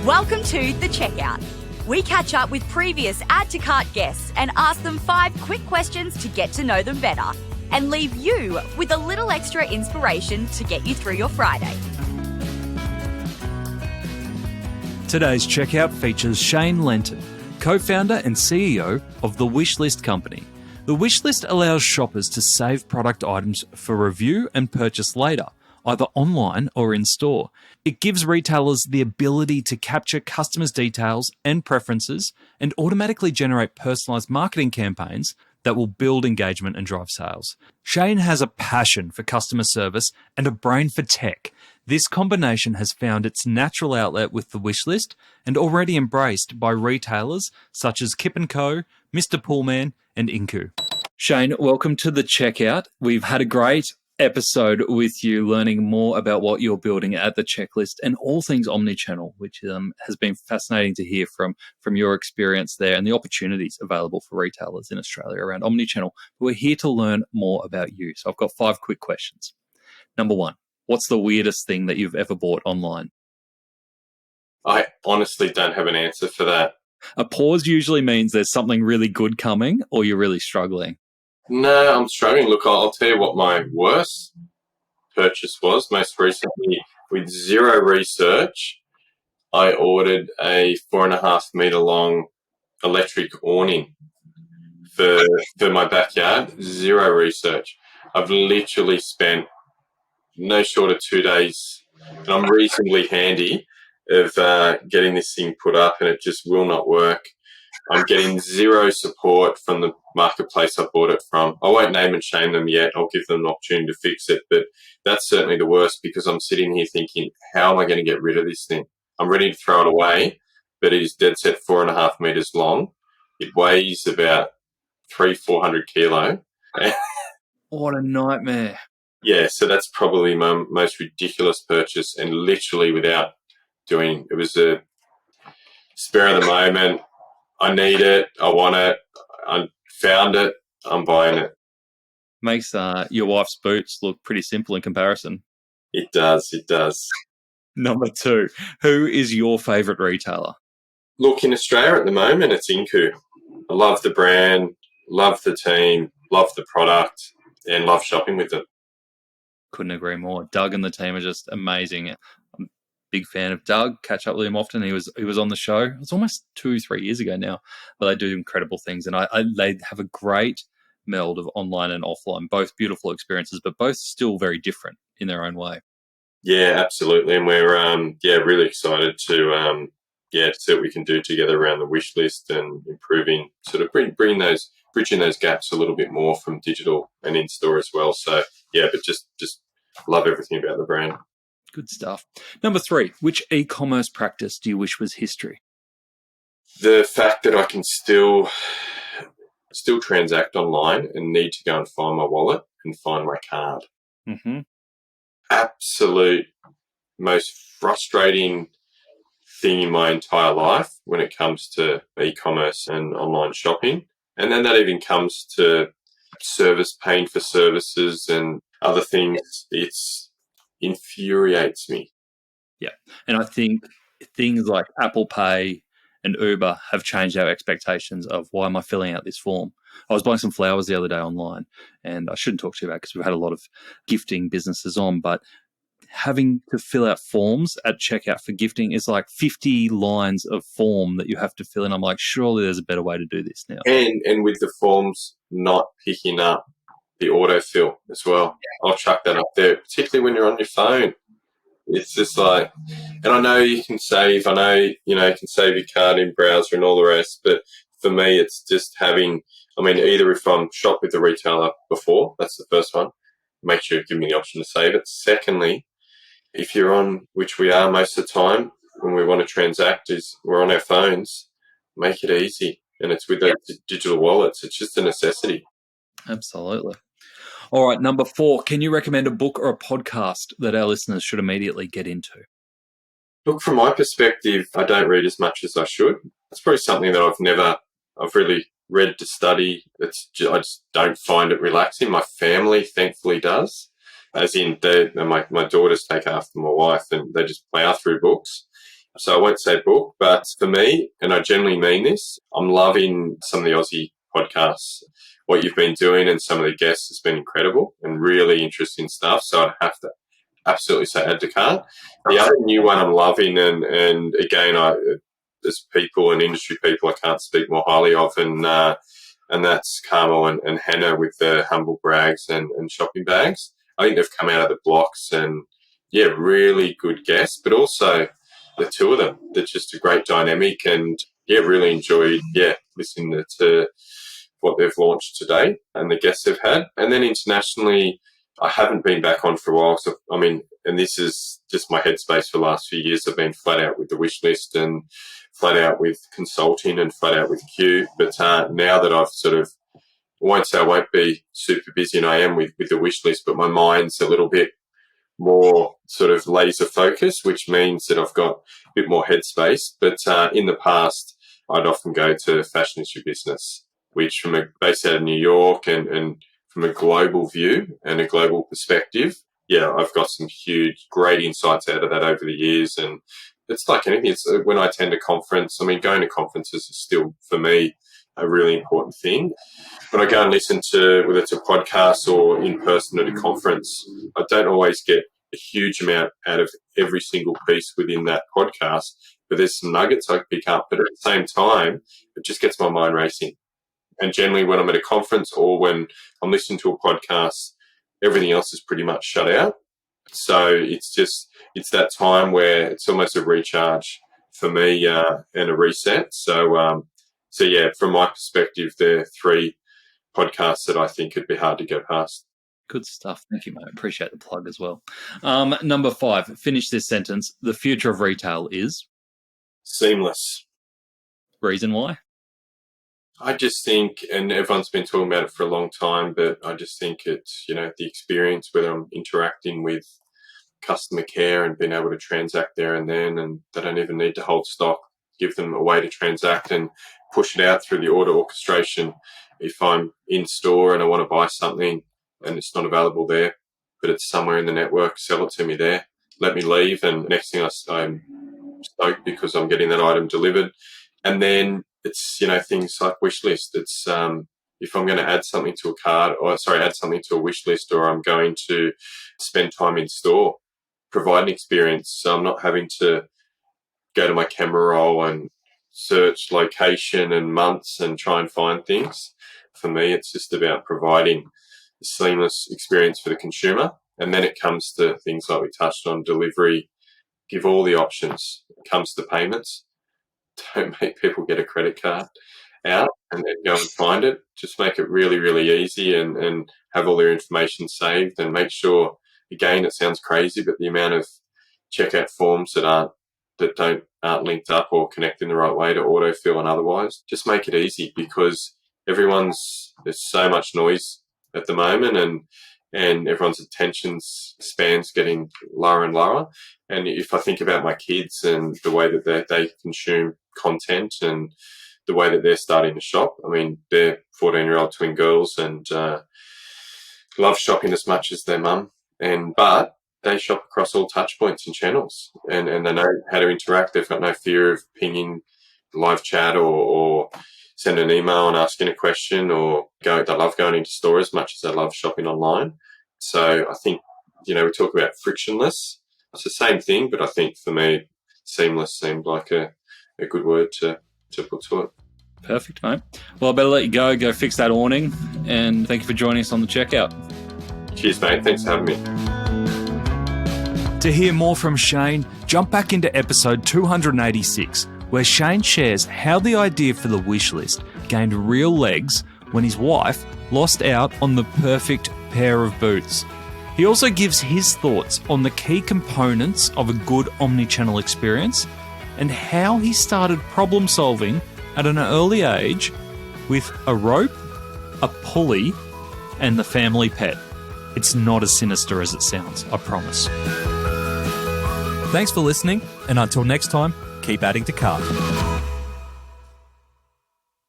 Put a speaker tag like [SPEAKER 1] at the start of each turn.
[SPEAKER 1] Welcome to The Checkout. We catch up with previous Add to Cart guests and ask them 5 quick questions to get to know them better and leave you with a little extra inspiration to get you through your Friday.
[SPEAKER 2] Today's Checkout features Shane Lenton, co-founder and CEO of The Wishlist Company. The Wishlist allows shoppers to save product items for review and purchase later, either online or in store. It gives retailers the ability to capture customers' details and preferences and automatically generate personalised marketing campaigns that will build engagement and drive sales. Shane has a passion for customer service and a brain for tech. This combination has found its natural outlet with the Wishlist and already embraced by retailers such as Kip and Co, Mr. Poolman and Incu. Shane, welcome to The Checkout. We've had a great episode with you learning more about what you're building at The Checklist and all things omnichannel, which has been fascinating to hear from your experience there and the opportunities available for retailers in Australia around omnichannel. We're here to learn more about you. So I've got 5 quick questions. Number 1, what's the weirdest thing that you've ever bought online?
[SPEAKER 3] I honestly don't have an answer for that.
[SPEAKER 2] A pause usually means there's something really good coming or you're really struggling.
[SPEAKER 3] No, I'm struggling. Look, I'll tell you what my worst purchase was. Most recently, with zero research, I ordered a 4.5 metre long electric awning for my backyard. Zero research. I've literally spent no short of 2 days, and I'm reasonably handy of getting this thing put up, and it just will not work. I'm getting zero support from the marketplace I bought it from. I won't name and shame them yet. I'll give them an opportunity to fix it. But that's certainly the worst because I'm sitting here thinking, how am I going to get rid of this thing? I'm ready to throw it away, but it is dead set 4.5 metres long. It weighs about 300-400 kilo.
[SPEAKER 2] What a nightmare.
[SPEAKER 3] Yeah, so that's probably my most ridiculous purchase, and literally without doing, it was a spare of the moment. I need it. I want it. I found it. I'm buying it.
[SPEAKER 2] Makes your wife's boots look pretty simple in comparison.
[SPEAKER 3] It does. It does.
[SPEAKER 2] Number 2, who is your favourite retailer?
[SPEAKER 3] Look, in Australia at the moment, it's Incu. I love the brand, love the team, love the product, and love shopping with them.
[SPEAKER 2] Couldn't agree more. Doug and the team are just amazing. I'm a big fan of Doug. Catch up with him often. He was on the show. It's almost 2-3 years ago now, but they do incredible things, and they have a great meld of online and offline. Both beautiful experiences, but both still very different in their own way. Yeah,
[SPEAKER 3] absolutely, and we're really excited to see what we can do together around the wish list and improving, sort of bringing bridging those gaps a little bit more from digital and in store as well. So but just love everything about the brand.
[SPEAKER 2] Good stuff. Number 3, which e-commerce practice do you wish was history?
[SPEAKER 3] The fact that I can still transact online and need to go and find my wallet and find my card.
[SPEAKER 2] Mm-hmm.
[SPEAKER 3] Absolute most frustrating thing in my entire life when it comes to e-commerce and online shopping. And then that even comes to paying for services and other things. It infuriates me.
[SPEAKER 2] Yeah. And I think things like Apple Pay and Uber have changed our expectations of why am I filling out this form. I was buying some flowers the other day online, and I shouldn't talk too about it because we've had a lot of gifting businesses on, but having to fill out forms at checkout for gifting is like 50 lines of form that you have to fill in. I'm like, surely there's a better way to do this now.
[SPEAKER 3] And with the forms not picking up the autofill as well. I'll chuck that up there, particularly when you're on your phone. It's just like, and I know you can save, you can save your card in browser and all the rest, but for me, it's just having, either if I'm shopped with the retailer before, that's the first one, make sure you give me the option to save it. Secondly, if you're on, which we are most of the time, when we want to transact, is we're on our phones, make it easy. And it's with those digital wallets. It's just a necessity.
[SPEAKER 2] Absolutely. All right, number 4, can you recommend a book or a podcast that our listeners should immediately get into?
[SPEAKER 3] Look, from my perspective, I don't read as much as I should. It's probably something that I've really read to study. I just don't find it relaxing. My family, thankfully, does. As in, my daughters take after my wife and they just plow through books. So I won't say book, but for me, and I generally mean this, I'm loving some of the Aussie podcasts. What you've been doing and some of the guests has been incredible and really interesting stuff. So I'd have to absolutely say add to cart. The other new one I'm loving, and again, there's people and industry people I can't speak more highly of, and that's Carmel and Hannah with the humble brags and shopping bags. I think they've come out of the blocks and, really good guests, but also the two of them, they're just a great dynamic, and really enjoyed listening to what they've launched today and the guests they've had. And then internationally, I haven't been back on for a while. So and this is just my headspace for the last few years. I've been flat out with the Wishlist and flat out with consulting and flat out with Q. But now that I've sort of, I won't say I won't be super busy, and I am with the Wishlist, but my mind's a little bit more sort of laser focused, which means that I've got a bit more headspace. But in the past, I'd often go to Fashion is Your Business, which based out of New York and from a global view and a global perspective, I've got some huge, great insights out of that over the years. And it's like anything. It's when I attend a conference, going to conferences is still, for me, a really important thing. When I go and listen to, whether it's a podcast or in person at a conference, I don't always get a huge amount out of every single piece within that podcast, but there's some nuggets I pick up. But at the same time, it just gets my mind racing. And generally when I'm at a conference or when I'm listening to a podcast, everything else is pretty much shut out. So it's that time where it's almost a recharge for me and a reset. So from my perspective, there are 3 podcasts that I think would be hard to go past.
[SPEAKER 2] Good stuff. Thank you, mate. Appreciate the plug as well. Number 5, finish this sentence. The future of retail is?
[SPEAKER 3] Seamless.
[SPEAKER 2] Reason why?
[SPEAKER 3] I just think, and everyone's been talking about it for a long time, but I just think it's, the experience, whether I'm interacting with customer care and being able to transact there and then, and they don't even need to hold stock, give them a way to transact and push it out through the order orchestration. If I'm in store and I want to buy something and it's not available there, but it's somewhere in the network, sell it to me there, let me leave, and next thing I'm stoked because I'm getting that item delivered. And then it's, things like Wishlist. It's if I'm going to add something to a cart, add something to a wish list, or I'm going to spend time in store, provide an experience. So I'm not having to go to my camera roll and search location and months and try and find things. For me, it's just about providing a seamless experience for the consumer. And then it comes to things like we touched on, delivery, give all the options. It comes to payments. Don't make people get a credit card out and then go and find it. Just make it really, really easy and have all their information saved, and make sure, again, it sounds crazy, but the amount of checkout forms that aren't linked up or connect in the right way to autofill and otherwise, just make it easy, because there's so much noise at the moment, and everyone's attention span's getting lower and lower. And if I think about my kids and the way that they consume content and the way that they're starting to shop, they're 14-year-old twin girls and love shopping as much as their mum, but they shop across all touch points and channels, and they know how to interact. They've got no fear of pinging live chat or send an email and asking a question, or they love going into store as much as they love shopping online. So I think, we talk about frictionless. It's the same thing, but I think for me, seamless seemed like a good word to put to it.
[SPEAKER 2] Perfect, mate. Well, I better let you go fix that awning, and thank you for joining us on the checkout.
[SPEAKER 3] Cheers, mate. Thanks for having me.
[SPEAKER 2] To hear more from Shane, jump back into episode 286, where Shane shares how the idea for the Wishlist gained real legs when his wife lost out on the perfect pair of boots. He also gives his thoughts on the key components of a good omnichannel experience and how he started problem solving at an early age with a rope, a pulley, and the family pet. It's not as sinister as it sounds, I promise. Thanks for listening, and until next time, keep adding to cart.